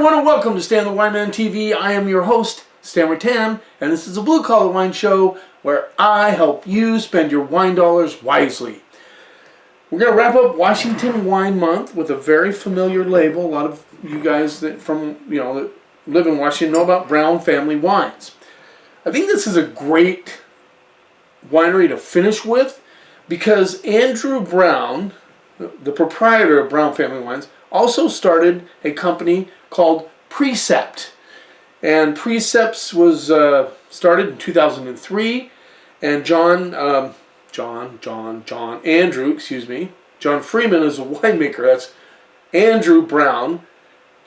everyone, and welcome to Stan the Wine Man TV. I am your host, Stan Rattan, and this is a Blue Collar Wine Show where I help you spend your wine dollars wisely. We're going to wrap up Washington Wine Month with a very familiar label. A lot of you guys that that live in Washington know about Browne Family Wines. I think this is a great winery to finish with because Andrew Browne, the proprietor of Browne Family Wines, also started a company called Precpet. And Precpet was started in 2003, and John Freeman is a winemaker. That's Andrew Browne.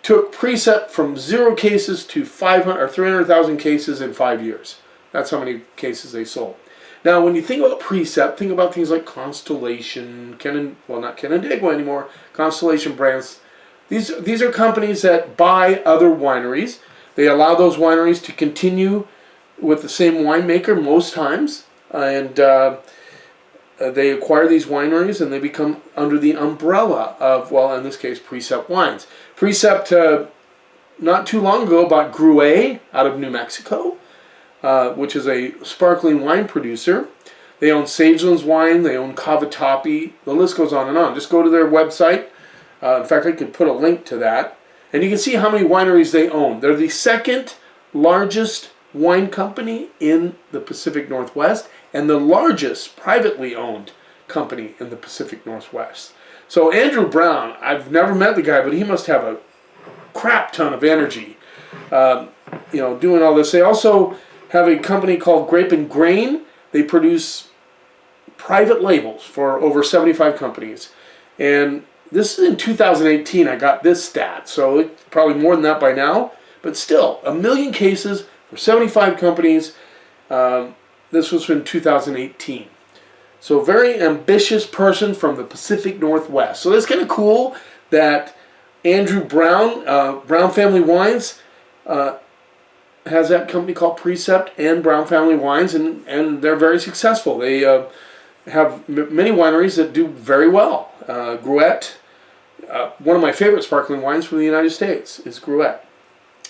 Took Precpet from 0 cases to 500 or 300,000 cases in 5 years. That's how many cases they sold. Now, when you think about Precpet, think about things like Constellation, not Canandaigua anymore, Constellation brands. These are companies that buy other wineries. They allow those wineries to continue with the same winemaker most times, and they acquire these wineries and they become under the umbrella of, well, in this case, Precpet Wines. Precpet, not too long ago, bought Gruet out of New Mexico, which is a sparkling wine producer. They own Sageland's Wine, they own Cabernet, the list goes on and on. Just go to their website. In fact, I could put a link to that. And you can see how many wineries they own. They're the second largest wine company in the Pacific Northwest and the largest privately owned company in the Pacific Northwest. So Andrew Browne, I've never met the guy, but he must have a crap ton of energy, doing all this. They also have a company called Grape and Grain. They produce private labels for over 75 companies. And this is in 2018, I got this stat, so it's probably more than that by now. But still, 1 million cases for 75 companies. This was in 2018. So very ambitious person from the Pacific Northwest. So that's kind of cool that Andrew Browne, Browne Family Wines, has that company called Precpet and Browne Family Wines, and they're very successful. They have many wineries that do very well. Gruet, one of my favorite sparkling wines from the United States is Gruet.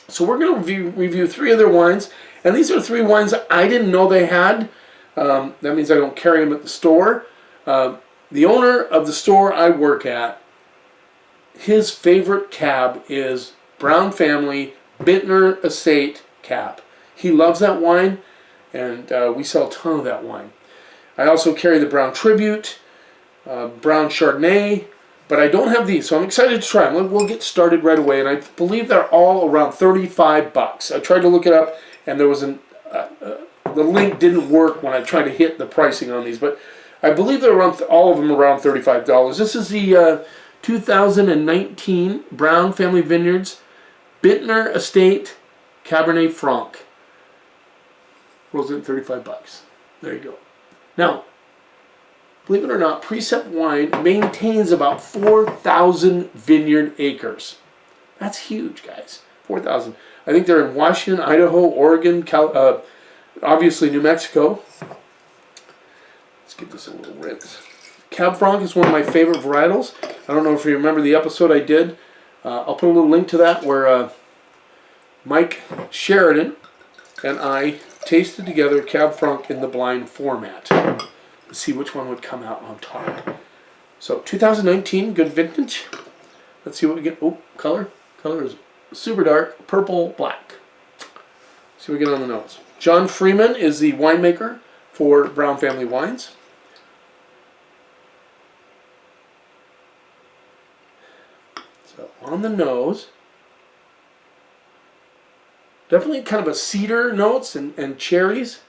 So we're going to review 3 of their wines, and these are 3 wines that I didn't know they had. That means I don't carry them at the store. The owner of the store I work at, his favorite cab is Browne Family Vintner Estate Cab. He loves that wine, and we sell a ton of that wine. I also carry the Browne Tribute, Browne Chardonnay, but I don't have these, so I'm excited to try them. We'll get started right away, and I believe they're all around $35. I tried to look it up, and there was the link didn't work when I tried to hit the pricing on these, but I believe they're around all of them around $35. This is the 2019 Browne Family Vineyards Vintner Estate Cabernet Franc. Rolls in $35. There you go. Now, believe it or not, Precpet Wine maintains about 4,000 vineyard acres. That's huge, guys. 4,000. I think they're in Washington, Idaho, Oregon, obviously New Mexico. Let's give this a little rinse. Cab Franc is one of my favorite varietals. I don't know if you remember the episode I did. I'll put a little link to that where Mike Sheridan and I tasted together Cab Franc in the blind format. Let's see which one would come out on top. So 2019, good vintage. Let's see what we get. Oh, color. Color is super dark, purple, black. Let's see what we get on the nose. John Freeman is the winemaker for Browne Family Wines. So on the nose, definitely kind of a cedar notes and cherries.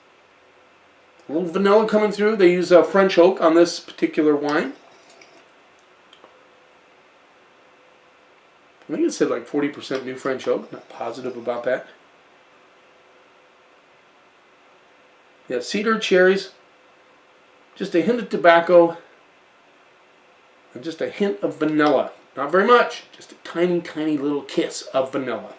A little vanilla coming through. They use French oak on this particular wine. I think it said like 40% new French oak. Not positive about that. Yeah, cedar, cherries, just a hint of tobacco, and just a hint of vanilla. Not very much, just a tiny, tiny little kiss of vanilla.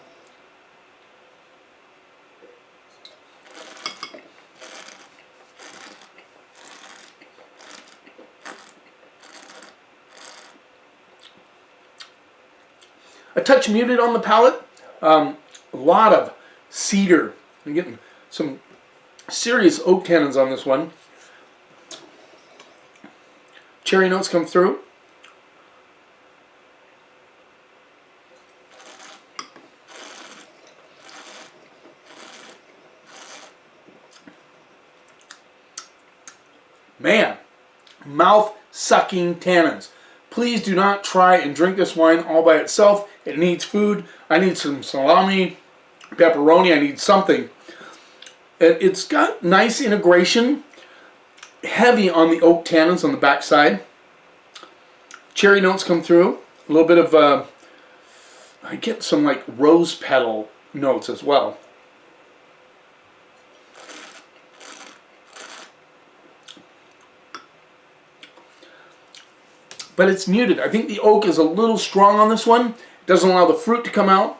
A touch muted on the palate, A lot of cedar. I'm getting some serious oak tannins on this one. Cherry notes come through. Man, mouth-sucking tannins. Please do not try and drink this wine all by itself. It needs food. I need some salami, pepperoni. I need something. It's got nice integration. Heavy on the oak tannins on the back side. Cherry notes come through. A little bit of, I get some like rose petal notes as well. But it's muted. I think the oak is a little strong on this one. It doesn't allow the fruit to come out.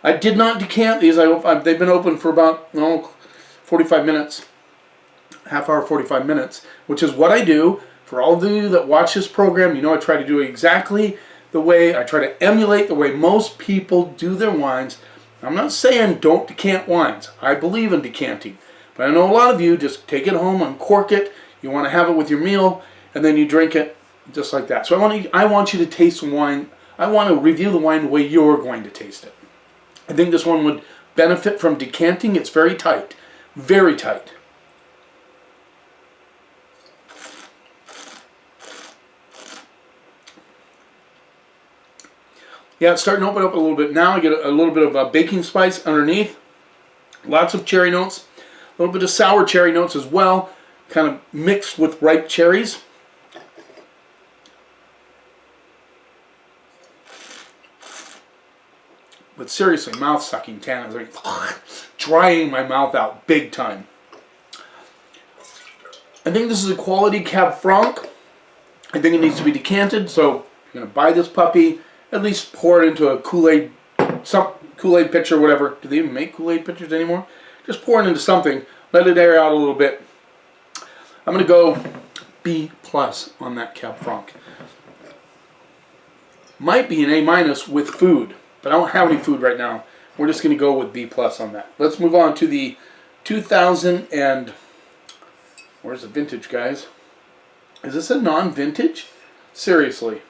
I did not decant these. They've been open for about 45 minutes. Half hour, 45 minutes, which is what I do. For all of you that watch this program, you know I try to do exactly the way, I try to emulate the way most people do their wines. I'm not saying don't decant wines. I believe in decanting. But I know a lot of you just take it home, uncork it. You want to have it with your meal, and then you drink it just like that. So I want you to taste some wine. I want to review the wine the way you're going to taste it. I think this one would benefit from decanting. It's very tight. Very tight. Yeah, it's starting to open up a little bit now. I get a little bit of baking spice underneath. Lots of cherry notes. A little bit of sour cherry notes as well. Kind of mixed with ripe cherries. But seriously, mouth-sucking tannins. I mean, drying my mouth out big time. I think this is a quality Cab Franc. I think it needs to be decanted, so if you're going to buy this puppy, at least pour it into a Kool-Aid, some Kool-Aid pitcher, whatever. Do they even make Kool-Aid pitchers anymore? Just pour it into something. Let it air out a little bit. I'm going to go B+ on that Cab Franc. Might be an A- with food. But I don't have any food right now. We're just going to go with B+ on that. Let's move on to the 2000 and... Where's the vintage, guys? Is this a non-vintage? Seriously.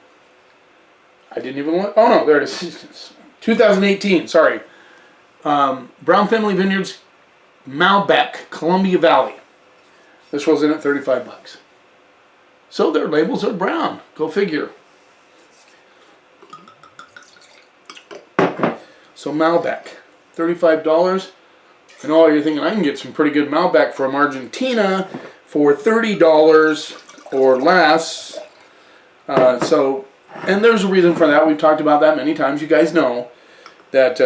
I didn't even look. Oh, no, there it is. 2018, sorry. Browne Family Vineyards, Malbec, Columbia Valley. This was in at $35. So their labels are brown. Go figure. So Malbec, $35. I know you're thinking I can get some pretty good Malbec from Argentina for $30 or less. And there's a reason for that. We've talked about that many times. You guys know that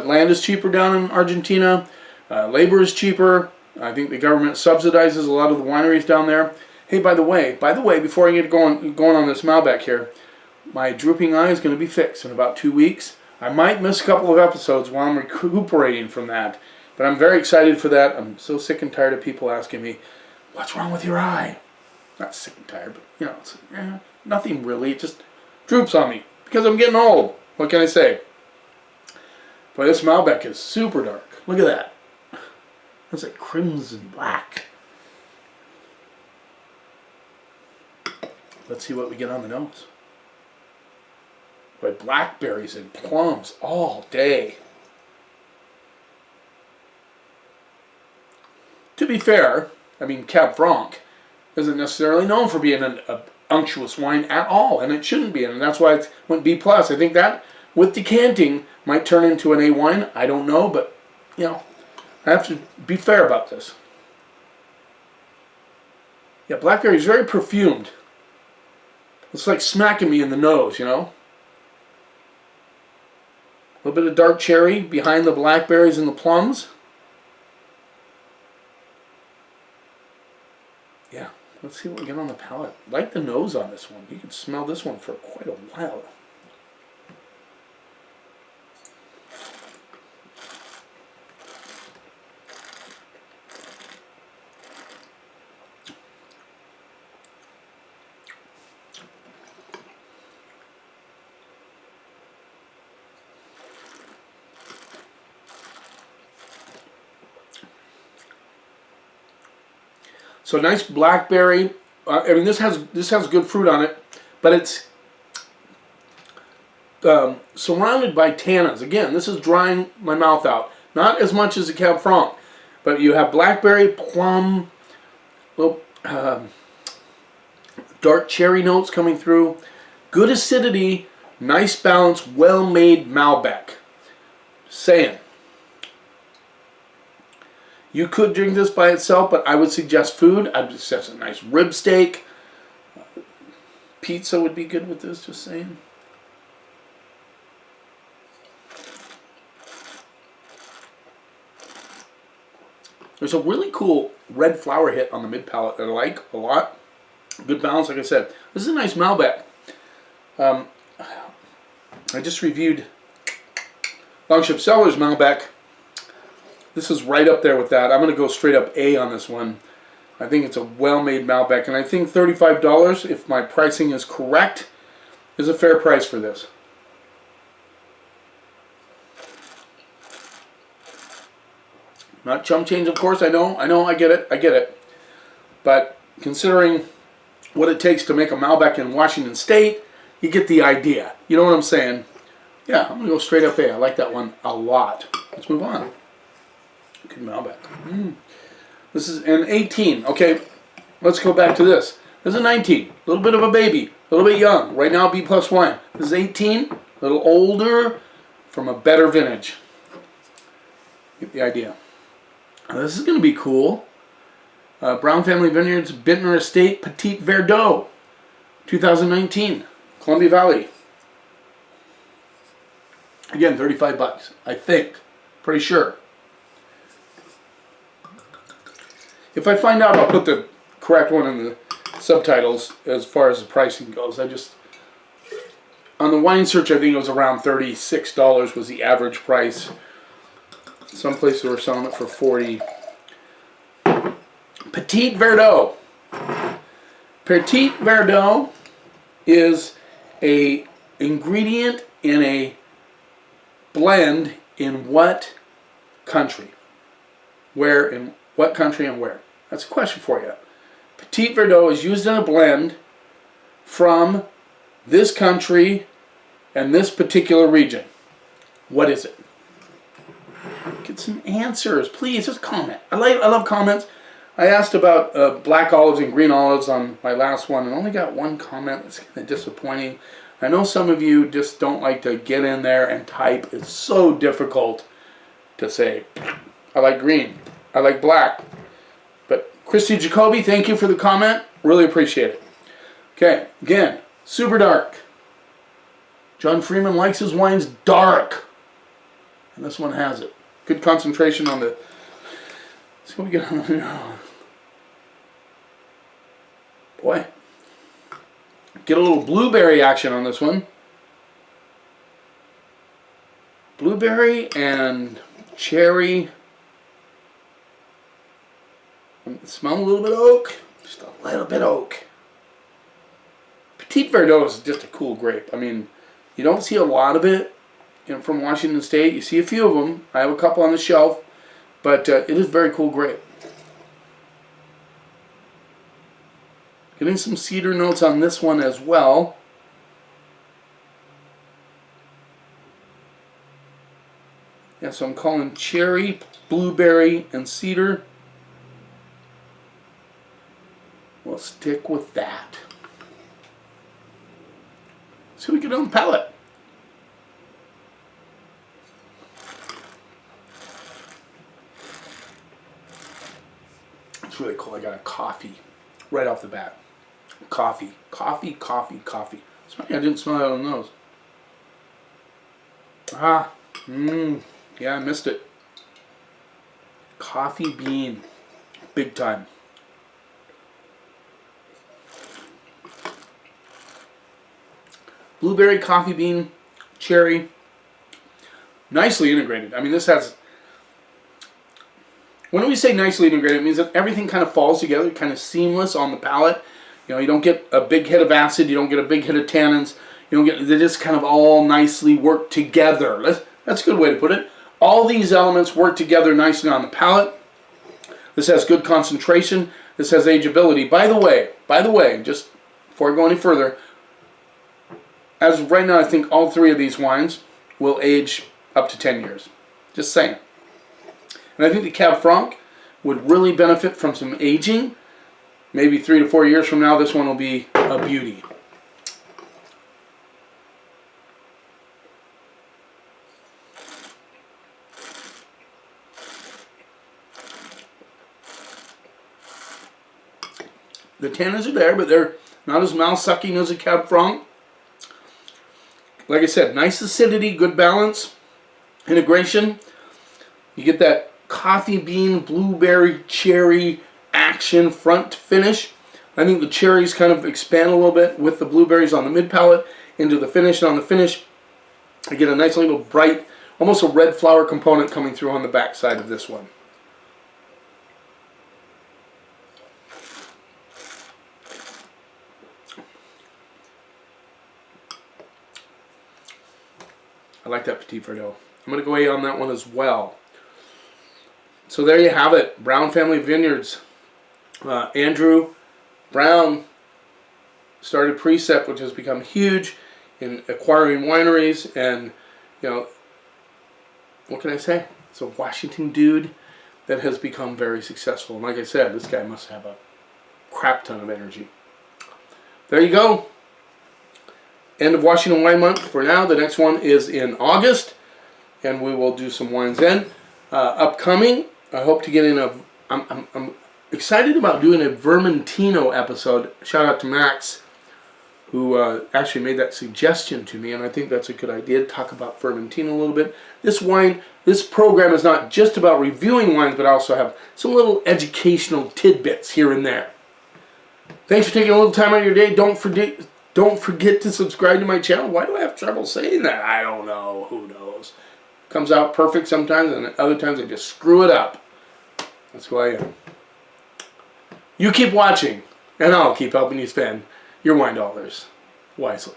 land is cheaper down in Argentina. Labor is cheaper. I think the government subsidizes a lot of the wineries down there. Hey, by the way, before I get going on this Malbec here, my drooping eye is going to be fixed in about 2 weeks. I might miss a couple of episodes while I'm recuperating from that, but I'm very excited for that. I'm so sick and tired of people asking me, what's wrong with your eye? Not sick and tired, but you know, it's, nothing really. It just droops on me because I'm getting old. What can I say? Boy, this Malbec is super dark. Look at that. That's like crimson black. Let's see what we get on the nose. Boy, blackberries and plums all day. To be fair, I mean, Cab Franc isn't necessarily known for being an unctuous wine at all, and it shouldn't be, and that's why it went B+. I think that, with decanting, might turn into an A wine. I don't know, but, you know, I have to be fair about this. Yeah, blackberry is very perfumed. It's like smacking me in the nose, you know? A little bit of dark cherry behind the blackberries and the plums. Yeah, let's see what we get on the palate. I like the nose on this one. You can smell this one for quite a while. So nice blackberry. I mean, this has good fruit on it, but it's surrounded by tannins. Again, this is drying my mouth out. Not as much as the Cab Franc, but you have blackberry, plum, little dark cherry notes coming through. Good acidity, nice balance, well-made Malbec. Saying. You could drink this by itself, but I would suggest food. I'd suggest a nice rib steak. Pizza would be good with this, just saying. There's a really cool red flower hit on the mid palate that I like a lot. Good balance, like I said. This is a nice Malbec. I just reviewed Longship Cellars Malbec. This is right up there with that. I'm going to go straight up A on this one. I think it's a well-made Malbec, and I think $35, if my pricing is correct, is a fair price for this. Not chump change, of course. I know, I get it. But considering what it takes to make a Malbec in Washington State, you get the idea. You know what I'm saying? Yeah, I'm going to go straight up A. I like that one a lot. Let's move on. Good Malbec. This is an 18. Okay, let's go back to this. This is a 19. A little bit of a baby. A little bit young. Right now, B+ wine. This is 18. A little older from a better vintage. Get the idea. This is going to be cool. Browne Family Vineyards, Bintner Estate, Petite Verdo, 2019, Columbia Valley. Again, $35, I think. Pretty sure. If I find out, I'll put the correct one in the subtitles as far as the pricing goes. On the wine search, I think it was around $36 was the average price. Some places were selling it for $40. Petit Verdo. Petit Verdo is a ingredient in a blend in what country? Where, in what country and where? That's a question for you. Petit Verdot is used in a blend from this country and this particular region. What is it? Get some answers, please. Just comment. I love comments. I asked about black olives and green olives on my last one and only got one comment. That's kind of disappointing. I know some of you just don't like to get in there and type. It's so difficult to say, I like green, I like black. But Christy Jacoby, thank you for the comment. Really appreciate it. Okay, again, super dark. John Freeman likes his wines dark. And this one has it. Good concentration on the... Let's see what we get on here. Boy. Get a little blueberry action on this one. Blueberry and cherry. Smell a little bit of oak. Just a little bit of oak. Petit Verdot is just a cool grape. I mean, you don't see a lot of it from Washington State. You see a few of them. I have a couple on the shelf. But it is a very cool grape. Getting some cedar notes on this one as well. Yeah, so I'm calling cherry, blueberry, and cedar. We'll stick with that. See what we get on the palate. It's really cool. I got a coffee right off the bat. Coffee. Coffee. I didn't smell that on the nose. Yeah, I missed it. Coffee bean. Big time. Blueberry, coffee bean, cherry. Nicely integrated. I mean, this has... When we say nicely integrated, it means that everything kind of falls together, kind of seamless on the palate. You know, you don't get a big hit of acid, you don't get a big hit of tannins. You don't get... They just kind of all nicely work together. That's a good way to put it. All these elements work together nicely on the palate. This has good concentration. This has ageability. By the way, just before I go any further, as of right now, I think all three of these wines will age up to 10 years. Just saying. And I think the Cab Franc would really benefit from some aging. Maybe 3 to 4 years from now, this one will be a beauty. The tannins are there, but they're not as mouth-sucking as a Cab Franc. Like I said, nice acidity, good balance, integration. You get that coffee bean, blueberry, cherry action front to finish. I think the cherries kind of expand a little bit with the blueberries on the mid palate into the finish. And on the finish, I get a nice little bright, almost a red flower component coming through on the back side of this one. I like that Petit Verdo. I'm going to go A on that one as well. So there you have it. Browne Family Vineyards. Andrew Browne started Precpet, which has become huge in acquiring wineries. And, you know, what can I say? It's a Washington dude that has become very successful. And like I said, this guy must have a crap ton of energy. There you go. End of Washington Wine Month for now. The next one is in August, and we will do some wines then. Upcoming, I hope to get in a... I'm excited about doing a Vermentino episode. Shout out to Max, who actually made that suggestion to me, and I think that's a good idea. Talk about Vermentino a little bit. This program is not just about reviewing wines, but I also have some little educational tidbits here and there. Thanks for taking a little time out of your day. Don't forget to subscribe to my channel. Why do I have trouble saying that? I don't know. Who knows? Comes out perfect sometimes, and other times I just screw it up. That's who I am. You keep watching, and I'll keep helping you spend your wine dollars wisely.